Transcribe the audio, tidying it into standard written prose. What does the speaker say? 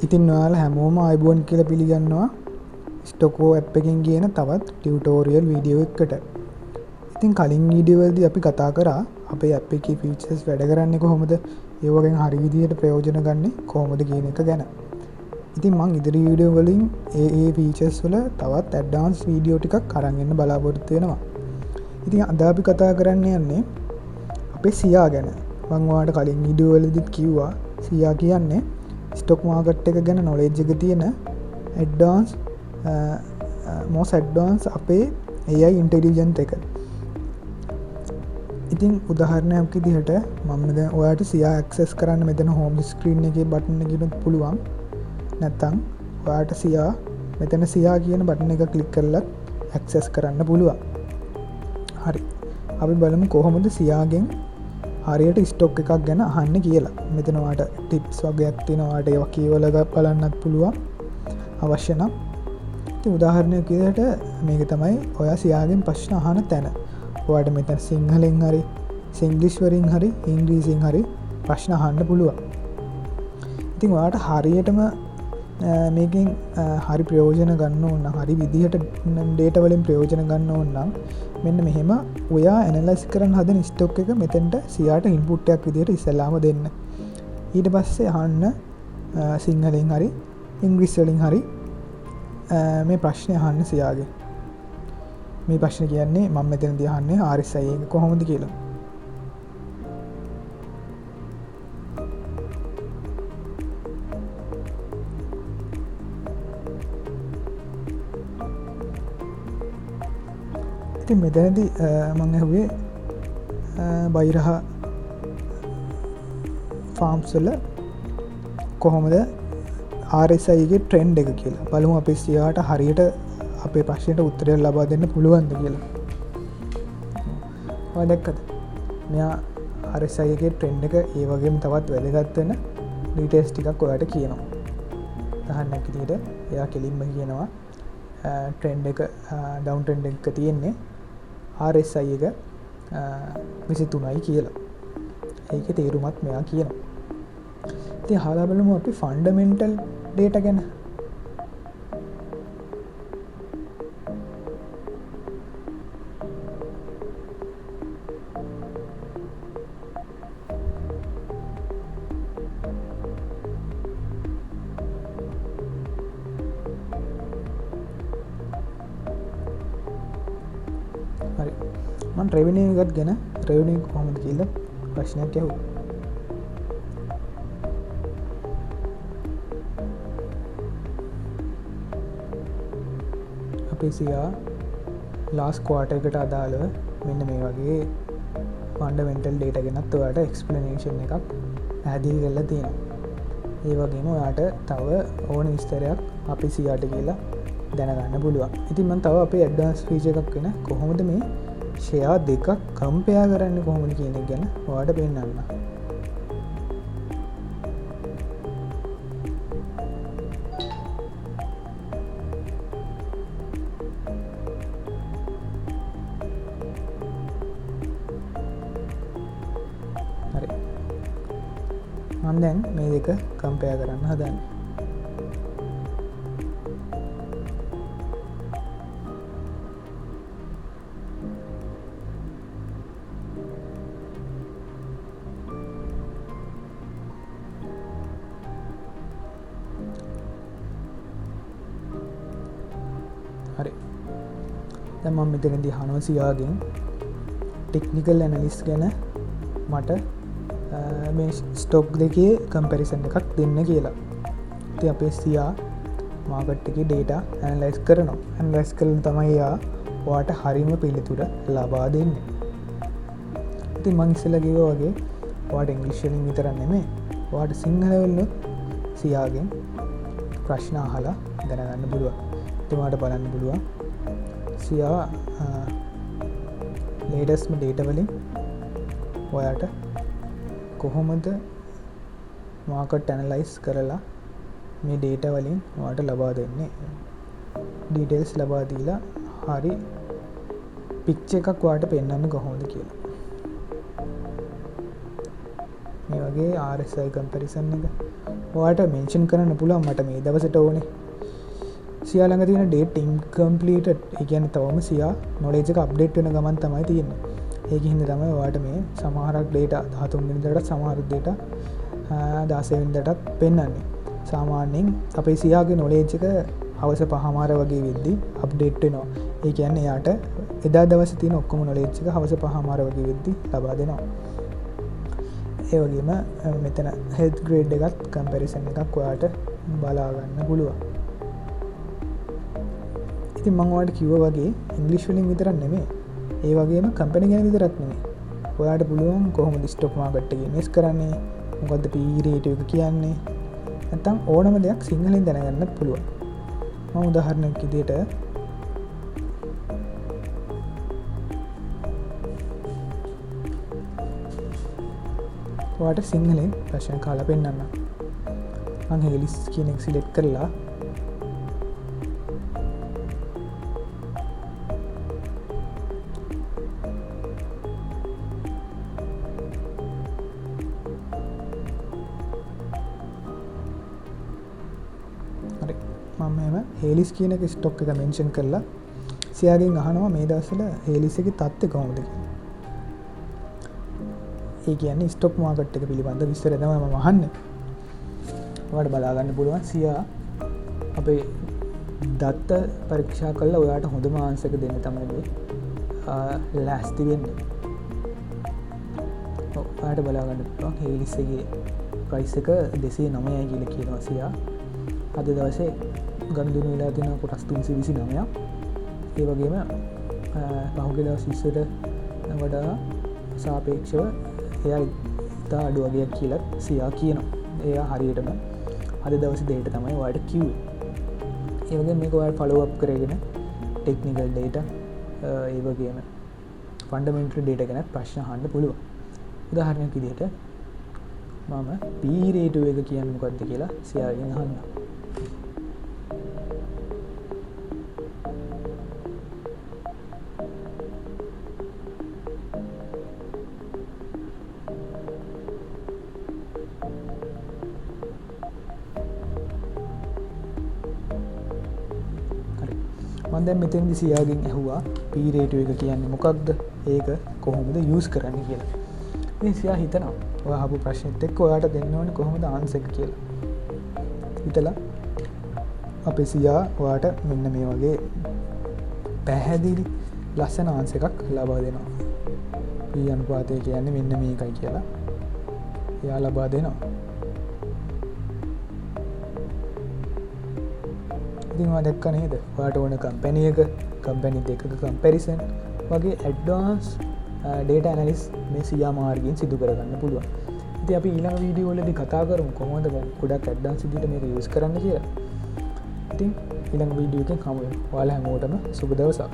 ඉතින් ඔයාලා හැමෝම අයබෝන් කියලා පිළිගන්නවා ස්ටොකෝ ඇප් එකෙන් කියන තවත් ටියුටෝරියල් වීඩියෝ එකකට. ඉතින් කලින් වීඩියෝ වලදී අපි කතා කරා අපේ ඇප් එකේ ෆීචර්ස් වැඩ කරන්නේ කොහොමද, ඒ වගේම හරි විදිහට ප්‍රයෝජන ගන්න කොහොමද කියන එක ගැන. ඉතින් මම ඉදිරි වීඩියෝ වලින් ඒ ෆීචර්ස් වල තවත් ඇඩ්වාන්ස් වීඩියෝ ටිකක් අරන් එන්න බලාපොරොත්තු වෙනවා. ඉතින් අද අපි කතා කරන්න යන්නේ අපේ සියා ගැන. මම ඔයාලට කලින් වීඩියෝ වලදීත් කිව්වා සියා කියන්නේ ස්ටොක් මාකට් එක ගැන නොලෙජ් එක තියෙන ඇඩ්වාන්ස් most advanced අපේ AI ඉන්ටෙලිජන්ට් එක. ඉතින් උදාහරණයක් විදිහට මම දැන් ඔයාලට සියා ඇක්සස් කරන්න මෙතන හෝම් ස්ක්‍රීන් එකේ බටන් එකකින් පුළුවන්. නැත්නම් ඔයාලට සියා මෙතන සියා කියන බටන් එක ක්ලික් කරලා ඇක්සස් කරන්න පුළුවන්. හරි. අපි බලමු කොහොමද සියාගෙන් හරියට ස්ටොක් එකක් ගැන අහන්න කියලා. මෙතන ඔයාලට ටිප්ස් වගේක් තියෙනවා. ඔයාලට ඒවා කියවලා බලන්නත් පුළුවන් අවශ්‍ය නම්. ඉතින් උදාහරණයක් විදිහට මේක තමයි ඔයා සියාගෙන් ප්‍රශ්න අහන තැන. ඔයාලට මෙතන සිංහලෙන් හරි සිංග්ලිෂ් වලින් හරි ඉංග්‍රීසියෙන් හරි ප්‍රශ්න අහන්න පුළුවන්. ඉතින් ඔයාලට හරියටම මේකෙන් හරි ප්‍රයෝජන ගන්න ඕන නම්, හරි විදිහට ඩේටා වලින් ප්‍රයෝජන ගන්න ඕන නම් මෙන්න මෙහෙම ඔයා ඇනලයිස් කරන්න හදන ස්ටොක් එක මෙතෙන්ට සියාට ඉන්පුට් එකක් විදිහට ඉස්සෙල්ලාම දෙන්න. ඊට පස්සේ අහන්න සිංහලෙන් හරි ඉංග්‍රීසි වලින් හරි මේ ප්‍රශ්නේ අහන්න සියාගෙන්. මේ ප්‍රශ්නේ කියන්නේ මම මෙතනදී අහන්නේ RSI එක කොහොමද කියලා. ඉතින් මෙතනදී මම ඇහුවේ බයිරහ ෆාම්ස් වල කොහොමද RSI එකේ ට්‍රෙන්ඩ් එක කියලා. බලමු අපි සියාට හරියට අපේ ප්‍රශ්නෙට උත්තරයක් ලබා දෙන්න පුළුවන්ද කියලා. ඔය දැක්කද? මෙයා RSI එකේ ට්‍රෙන්ඩ් එක ඒ වගේම තවත් වැදගත් වෙන ඩීටේල්ස් ටිකක් ඔයාලට කියනවා. උදාහරණයක් විදිහට එයා කෙලින්ම කියනවා ට්‍රෙන්ඩ් එක ඩවුන් ට්‍රෙන්ඩ් එක තියෙන්නේ RSI එක 23යි කියලා. ඒකේ තේරුමත් මෙයා කියනවා. ඉතින් අහලා බලමු අපි ෆන්ඩමෙන්ටල් ඩේටා ගැන. හරි. මම රෙවෙනියු එකත් ගැන රෙවෙනියු කොහොමද කියලා ප්‍රශ්නයක් අහුවා. සියා ලාස් ක්වාටර් එකට අදාළව මෙන්න මේ වගේ ෆන්ඩමෙන්ටල් ඩේටා ගැනත් ඔයාලට එක්ස්ප්ලනේෂන් එකක් පැහැදිලි කරලා තියෙනවා. ඒ වගේම ඔයාලට තව ඕන විස්තරයක් අපි සියාට කියලා දැනගන්න පුළුවන්. ඉතින් මම තව අපේ ඇඩ්වාන්ස් ෆීචර් එකක් වෙන කොහොමද මේ ෂෙයා දෙකක් කම්පෙයාර් කරන්නේ කොහොමද කියන එක ගැන ඔයාලට පෙන්නන්න. මම දැන් මේ දෙක කම්පෙයාර් කරන්න හදන්නේ. හරි. දැන් මම මෙතනදී අහනවා සියාගෙන් ටෙක්නිකල් ඇනලිස්ට් ගැන මට මේ ස්ටොක් දෙකේ කම්පැරිසන් එකක් දෙන්න කියලා. ඉතින් අපේ සියා මාකට් එකේ ඩේටා ඇනලයිස් කරනවා. ඇනලයිස් කරලා තමයි එයා ඔයාට හරියම පිළිතුර ලබා දෙන්නේ. ඉතින් මම ඉස්සෙල්ලා කිව්වා වගේ ඔයාට ඉංග්‍රීසි වලින් විතරක් නෙමෙයි ඔයාට සිංහල වලින් සියාගෙන් ප්‍රශ්න අහලා දැනගන්න පුළුවන්. ඉතින් ඔයාට බලන්න පුළුවන් සියා ලේටස්ට්ම ඩේටා වලින් ඔයාට කොහොමද මාකට් ඇනලයිස් කරලා මේ ඩේටා වලින් ඔයාලට ලබා දෙන්නේ. ඩීටේල්ස් ලබා දීලා හරි පික්චර් එකක් ඔයාලට පෙන්වන්න කොහොමද කියලා. මේ වගේ RSI කම්පැරිසන් එක ඔයාට මෙන්ෂන් කරන්න පුළුවන් මට මේ දවසට ඕනේ සියා ළඟ තියෙන date incomplete ඒ කියන්නේ තවම සියා knowledge එක අප්ඩේට් වෙන ගමන් තමයි තියෙන්නේ ඒක හින්දා තමයි ඔයාට මේ සමහරක් data 13 වෙනිදාට සමහර data 16 වෙනිදාටත් පෙන්වන්නේ සාමාන්‍යයෙන් අපේ සියාගේ knowledge එක හවස 5:00 වගේ වෙද්දී අප්ඩේට් වෙනවා ඒ කියන්නේ යාට එදා දවසේ තියෙන ඔක්කොම knowledge එක හවස 5:00 වගේ වෙද්දී ලබා දෙනවා ඒ වගේම මෙතන health grade එකත් comparison එකක් ඔයාට බලා ගන්න පුළුවන් ඉතින් මම ඔයාලට කිව්වා වගේ ඉංග්‍රීසි වලින් විතරක් නෙමෙයි ඒ වගේම කම්පැනි ගැන විතරක් නෙමෙයි ඔයාලට පුළුවන් කොහොමද ස්ටොක් මාකට් එකේ ඉන්වෙස්ට් කරන්නේ මොකද්ද P rate එක කියන්නේ නැත්නම් ඕනම දෙයක් සිංහලෙන් දැනගන්නත් පුළුවන් මම උදාහරණයක් විදිහට ඔයාලට සිංහලෙන් ප්‍රශ්න කාලා පෙන්නන්න මම හේලිස් කියන එක සිලෙක්ට් කරලා හරි මම එහෙම හේලිස් කියන එක ස්ටොක් එක මෙන්ෂන් කරලා සියාගෙන් අහනවා මේ දවස්වල හේලිස් එකේ තත්ත්වය කොහොමද කියලා ඒ කියන්නේ ස්ටොක් මාකට් එක පිළිබඳ විස්තර තමයි මම අහන්නේ. ඔයාලට බලා ගන්න පුළුවන් සියා අපේ දත්ත පරීක්ෂා කරලා ඔයාලට හොඳම ආන්සර් එක දෙන්න තමයි මේ ලෑස්ති වෙන්නේ. ඔයාලට බලා ගන්න පුළුවන් හේලිස් එකේ ප්‍රයිස් එක 209යි කියලා කියනවා සියා. අද දවසේ ගනුදෙනු වෙලා තියෙන කොටස් 329ක්. ඒ වගේම පහුගිය දවස් 20ට වඩා සාපේක්ෂව එයා ඉතා අඩු වගේක් කියලා සියා කියනවා එයා හරියටම අද දවසේ දෙයට තමයි ඔයාලට කිව්වේ ඒ වගේම මේක ඔයාලා ෆලෝ අප් කරගෙන ටෙක්නිකල් data ඒ වගේම ෆන්ඩමෙන්ටල් data ගැන ප්‍රශ්න අහන්න පුළුවන් උදාහරණයක් විදිහට මම P rate එක කියන්නේ මොකක්ද කියලා සියාගෙන් අහනවා මම දැන් මෙතෙන්දි සියාගෙන් ඇහුවා P rate එක කියන්නේ මොකක්ද? ඒක කොහොමද යූස් කරන්නේ කියලා. ඉතින් සියා හිතනවා ඔයා අහපු ප්‍රශ්නෙත් එක්ක ඔයාට දෙන්න ඕනේ කොහොමද ආන්සර් එක කියලා. හිතලා අපේ සියා ඔයාට මෙන්න මේ වගේ පැහැදිලි ලස්සන ආන්සර් එකක් ලබා දෙනවා. P අනුපාතය කියන්නේ මෙන්න මේකයි කියලා. එයා ලබා දෙනවා. ඉතින් ඔයා දැක්ක නේද? ඔයාට ඕන කම්පැනි එක, කම්පැනි දෙකක කම්පැරිසන් වගේ ඇඩ්වාන්ස් data analysis මේ සියා මාර්ගයෙන් සිදු කරගන්න පුළුවන්. ඉතින් අපි ඊළඟ වීඩියෝ වලදී කතා කරමු කොහොමද ගොඩක් ඇඩ්වාන්ස් විදිහට මේක යූස් කරන්න කියලා. ඉතින් ඊළඟ වීඩියෝ එකෙන් හමු වෙමු. ඔයාලා හැමෝටම සුබ දවසක්.